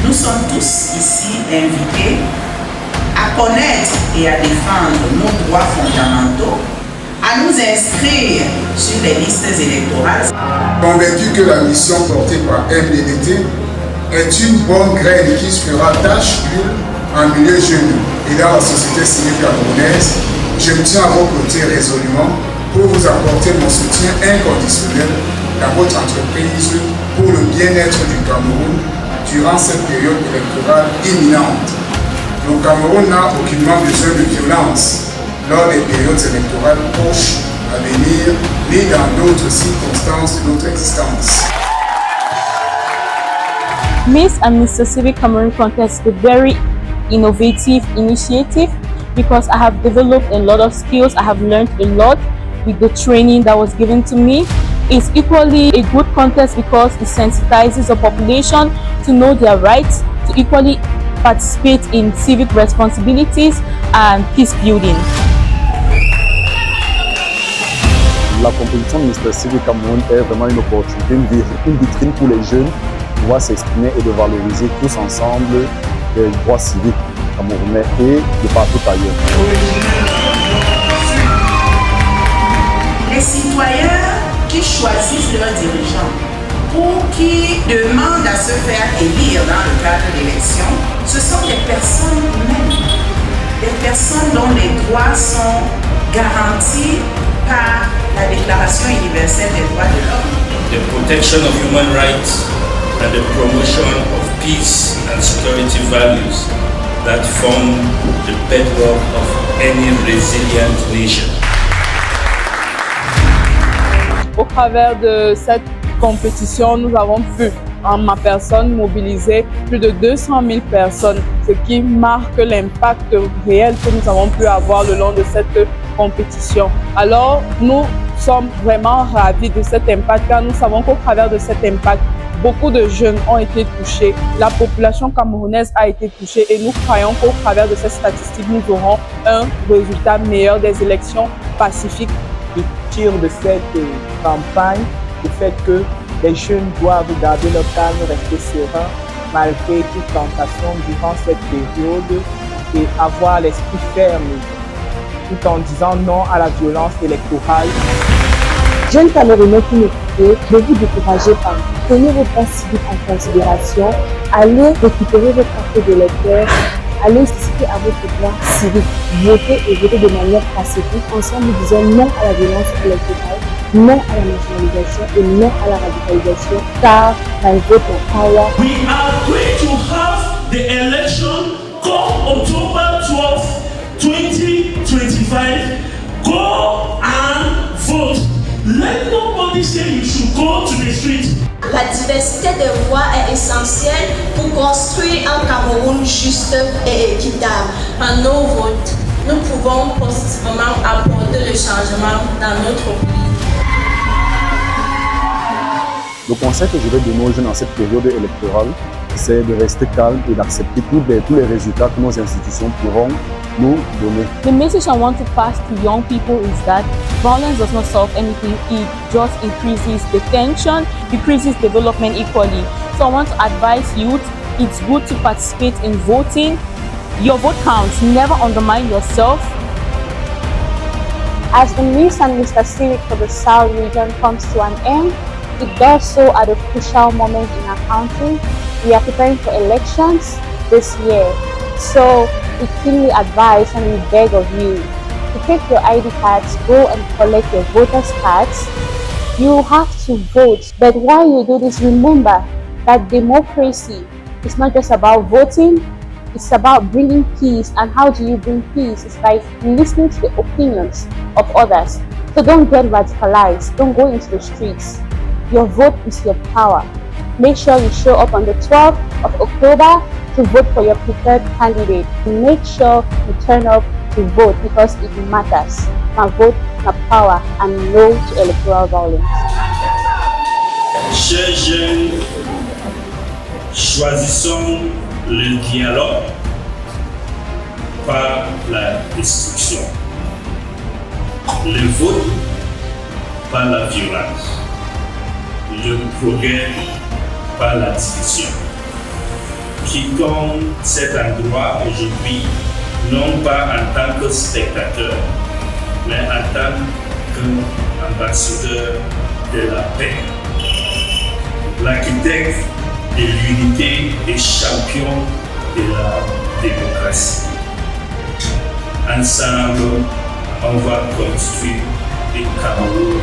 Nous sommes tous ici invités à connaître et à défendre nos droits fondamentaux, à nous inscrire sur les listes électorales. Convaincu que la mission portée par MDDT est une bonne graine qui fera tache d'huile en milieu jeune et dans la société civile camerounaise, je me tiens à vos côtés résolument pour vous apporter mon soutien inconditionnel dans votre entreprise pour le bien-être du Cameroun durant cette période électorale imminente. Le Cameroun n'a aucunement besoin de violence lors des périodes électorales proches à venir, ni dans d'autres circonstances de notre existence. Miss and Mr. Civic Cameroon Contest is a very innovative initiative because I have developed a lot of skills. I have learned a lot with the training that was given to me. It's equally a good contest because it sensitizes the population to know their rights, to equally participate in civic responsibilities and peace building. La compétition de Mr. Civic Cameroun est vraiment une opportunité, une vitrine pour les jeunes pour pouvoir s'exprimer et de valoriser tous ensemble les droits civiques camerounais et de partout ailleurs. Les citoyens qui choisissent leurs dirigeants ou qui demandent à se faire élire dans le cadre d'élections, ce sont des personnes humaines, des personnes dont les droits sont garantis par la Déclaration universelle des droits de l'homme. The protection of human rights and the promotion of peace and security values that form the bedrock of any resilient nation. Au travers de cette compétition, nous avons pu, en ma personne, mobiliser plus de 200 000 personnes, ce qui marque l'impact réel que nous avons pu avoir le long de cette compétition. Alors, nous sommes vraiment ravis de cet impact, car nous savons qu'au travers de cet impact, beaucoup de jeunes ont été touchés, la population camerounaise a été touchée et nous croyons qu'au travers de cette statistique, nous aurons un résultat meilleur des élections pacifiques. Je tire de cette campagne le fait que les jeunes doivent garder leur calme, rester sereins malgré toute tentation durant cette période et avoir l'esprit ferme tout en disant non à la violence électorale. Jeunes Camerounais qui m'écoutez, ne vous découragez pas. Prenez vos droits civiques en considération, allez récupérer votre carte d'électeur, allez citer à votre droit civique, votez et votez de manière pacifique. Ensemble, nous disons non à la violence électorale, non à la nationalisation et non à la radicalisation, car by vote or power. We are going to have the election come October 12, 2025. Go and vote. Let nobody say you should go to the street. La diversité des voix est essentielle pour construire un Cameroun juste et équitable. Par nos votes, nous pouvons positivement apporter le changement dans notre pays. Le conseil que je vais donner aux jeunes dans cette période électorale, c'est de rester calme et d'accepter tous les résultats que nos institutions pourront nous donner. The message I want to pass to young people is that violence does not solve anything, it just increases the tension, decreases development equally. So I want to advise youth, it's good to participate in voting. Your vote counts, never undermine yourself. As the Miss and Mr. Civic for the South region comes to an end, it does so at a crucial moment in our country. We are preparing for elections this year, so we keenly advise and we beg of you to take your ID cards, go and collect your voters' cards. You have to vote, but while you do this, remember that democracy is not just about voting, it's about bringing peace. And how do you bring peace? It's by listening to the opinions of others. So don't get radicalized, don't go into the streets. Your vote is your power. Make sure you show up on the 12th of October to vote for your preferred candidate. Make sure you turn up to vote because it matters. My vote, my power, and no to electoral violence. Chers jeunes, choisissons le dialogue par la destruction, le vote par la violence, le progrès par la division. quittons cet endroit aujourd'hui, non pas en tant que spectateur, mais en tant qu'ambassadeur de la paix. L'architecte de l'unité et champion de la démocratie. Ensemble, on va construire le Cameroun